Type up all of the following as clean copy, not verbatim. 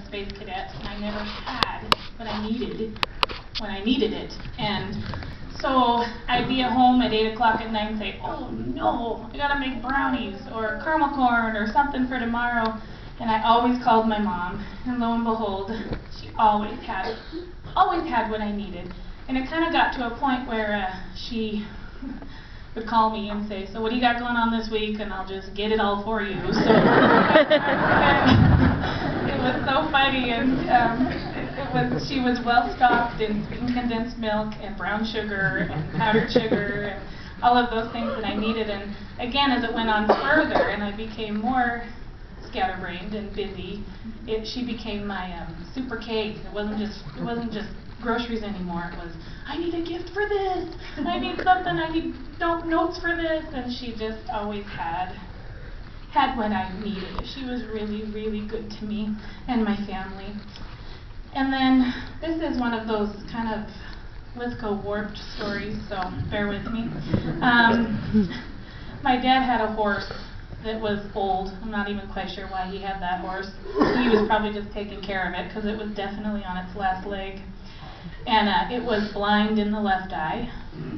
Space Cadet, and I never had what I needed when I needed it. And so I'd be at home at 8 o'clock at night and say, oh no, I gotta make brownies or caramel corn or something for tomorrow. And I always called my mom, and lo and behold, she always had what I needed. And it kind of got to a point where she would call me and say, so what do you got going on this week? And I'll just get it all for you. So it was so funny, and she was well stocked in condensed milk and brown sugar and powdered sugar and all of those things that I needed. And again, as it went on further and I became more scatterbrained and busy, she became my super K. It wasn't just groceries anymore. It was, I need a gift for this. I need something. I need notes for this. And she just always had what I needed. She was really, really good to me and my family. And then this is one of those kind of, let's go warped stories, so bear with me. My dad had a horse that was old. I'm not even quite sure why he had that horse. He was probably just taking care of it because it was definitely on its last leg. And it was blind in the left eye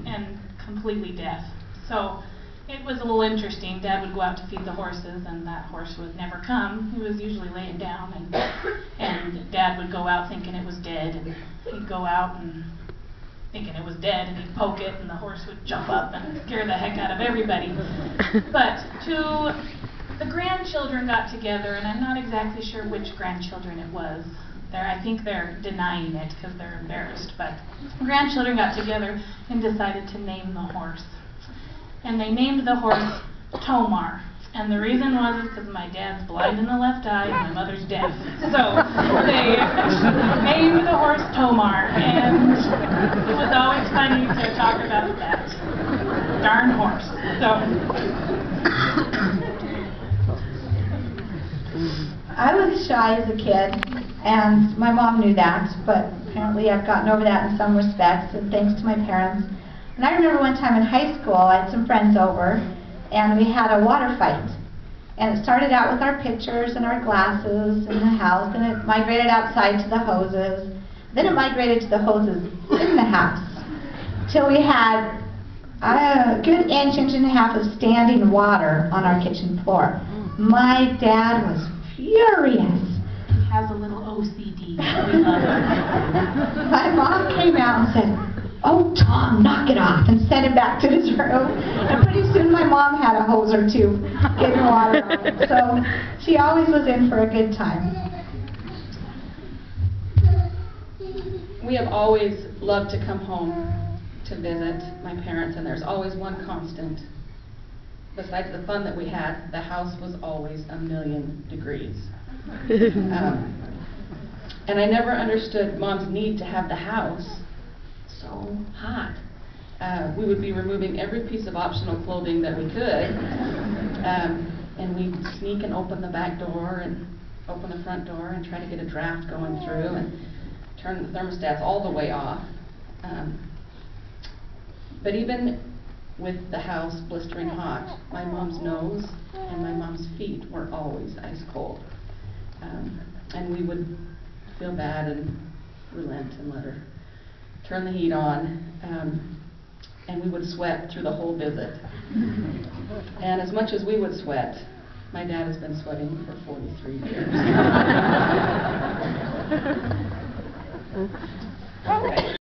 and completely deaf. So it was a little interesting. Dad would go out to feed the horses, and that horse would never come. He was usually laying down, and Dad would go out thinking it was dead, and he'd go out and thinking it was dead, and he'd poke it, and the horse would jump up and scare the heck out of everybody. But the grandchildren got together, and I'm not exactly sure which grandchildren it was. I think they're denying it because they're embarrassed, but grandchildren got together and decided to name the horse. And they named the horse Tomar. And the reason was because my dad's blind in the left eye and my mother's deaf. So they named the horse Tomar, and it was always funny to talk about that darn horse. So I was shy as a kid, and my mom knew that, but apparently I've gotten over that in some respects, and thanks to my parents. And I remember one time in high school, I had some friends over, and we had a water fight. And it started out with our pitchers and our glasses in the house, and it migrated outside to the hoses. Then it migrated to the hoses in the house, till we had a good inch and a half of standing water on our kitchen floor. My dad was furious. He has a little OCD. We love it. My mom came out and said, oh, Tom, knock it off, and sent him back to his room. And pretty soon my mom had a hose or two getting water on it. So she always was in for a good time. We have always loved to come home to visit my parents, and there's always one constant. Besides the fun that we had, the house was always a million degrees. And I never understood Mom's need to have the house so hot. We would be removing every piece of optional clothing that we could, and we'd sneak and open the back door and open the front door and try to get a draft going through and turn the thermostats all the way off. But even with the house blistering hot, my mom's nose and my mom's feet were always ice cold. And we would feel bad and relent and let her turn the heat on, and we would sweat through the whole visit. And as much as we would sweat, my dad has been sweating for 43 years. Okay.